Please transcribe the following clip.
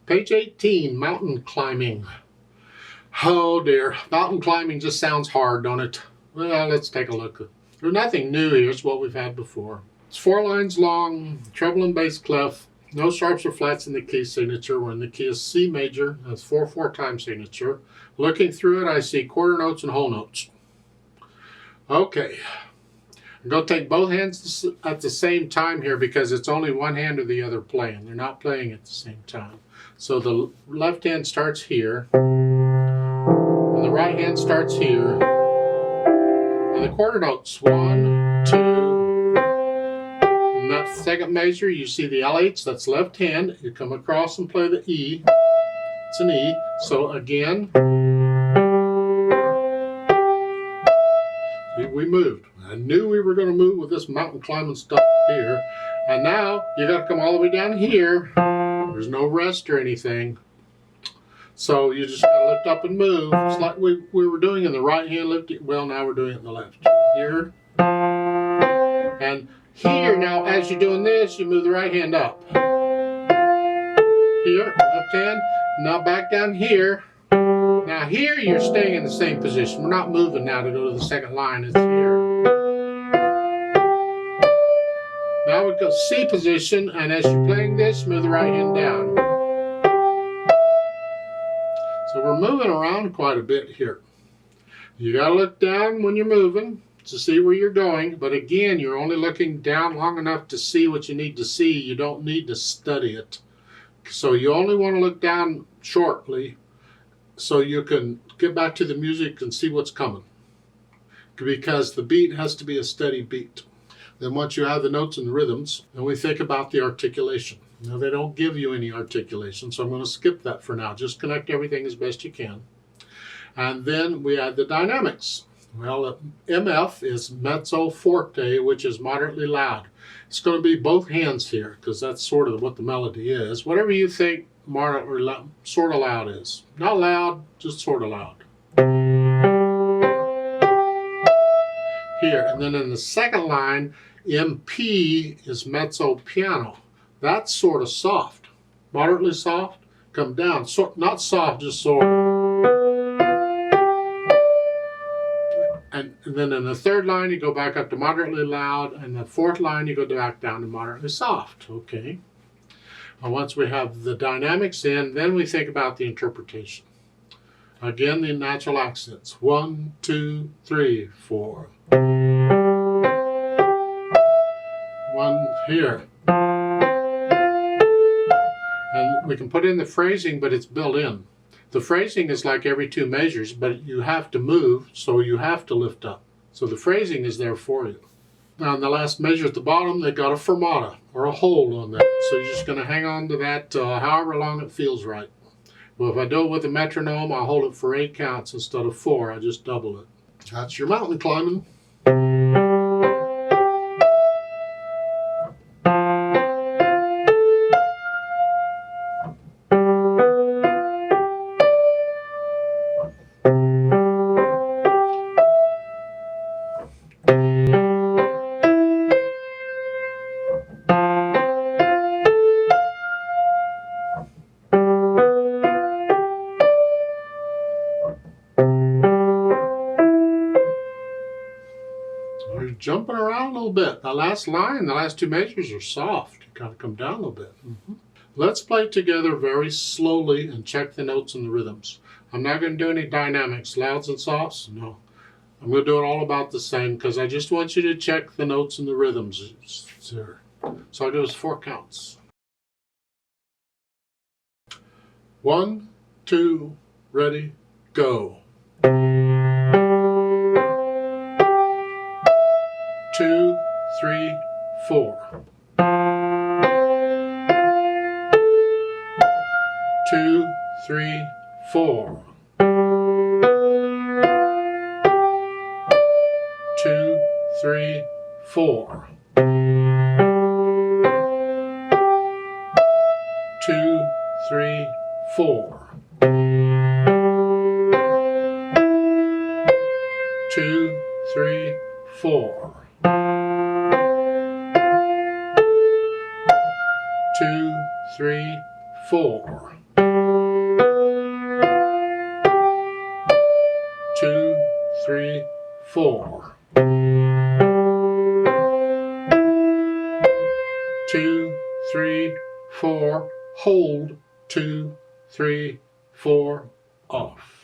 Page 18, mountain climbing. Oh dear, mountain climbing just sounds hard, don't it? Well, let's take a look. There's nothing new here, it's what we've had before. It's 4 lines long, treble and bass clef, no sharps or flats in the key signature. We're in the key is C major, that's 4/4 time signature. Looking through it, I see quarter notes and whole notes. Okay, I'm going to take both hands at the same time here because it's only one hand or the other playing. They're not playing at the same time. So the left hand starts here, and the right hand starts here. And the quarter notes, 1, 2, and that second measure, you see the LH, that's left hand. You come across and play the E. It's an E. So again, we moved. I knew we were going to move with this mountain climbing stuff here. And now you got to come all the way down here. There's no rest or anything. So you just got to lift up and move. It's like we were doing in the right hand lifting. Well, now we're doing it in the left. Here. And here, now as you're doing this, you move the right hand up. Here, left hand. Now back down here. Now here you're staying in the same position. We're not moving now to go to the second line. It's here. Now we go C position, and as you're playing this, move the right hand down. So we're moving around quite a bit here. You got to look down when you're moving to see where you're going, but again, you're only looking down long enough to see what you need to see. You don't need to study it. So you only want to look down shortly so you can get back to the music and see what's coming. Because the beat has to be a steady beat. Then once you have the notes and the rhythms, then we think about the articulation. Now they don't give you any articulation, so I'm going to skip that for now. Just connect everything as best you can. And then we add the dynamics. Well, MF is mezzo forte, which is moderately loud. It's going to be both hands here, because that's sort of what the melody is. Whatever you think moderately loud, sort of loud is. Not loud, just sort of loud. Here, and then in the second line, MP is mezzo piano. That's sort of soft. Moderately soft, come down. Not soft, just sort of. And then in the third line, you go back up to moderately loud, and the fourth line, you go back down to moderately soft. Okay. And once we have the dynamics in, then we think about the interpretation. Again, the natural accents. 1, 2, 3, 4. 1 here. And we can put in the phrasing, but it's built in. The phrasing is like every 2 measures, but you have to move, so you have to lift up. So the phrasing is there for you. Now in the last measure at the bottom, they got a fermata, or a hold on that. So you're just going to hang on to that however long it feels right. Well, if I do it with a metronome, I'll hold it for 8 counts instead of 4. I just double it. That's your mountain climbing. You're jumping around a little bit. The last line, the last 2 measures are soft. You gotta come down a little bit. Let's play together very slowly and check the notes and the rhythms. I'm not going to do any dynamics, louds and softs. No. I'm going to do it all about the same because I just want you to check the notes and the rhythms. So I'll do 4 counts. 1, 2, ready, go. 2, 3, 4. 2, 3, 4. 2, 3, 4. 2, 3, 4. 2, 3, 4. 2, 3, 4. 3, 4. 2, 3, 4. Hold. 2, 3, 4. Off.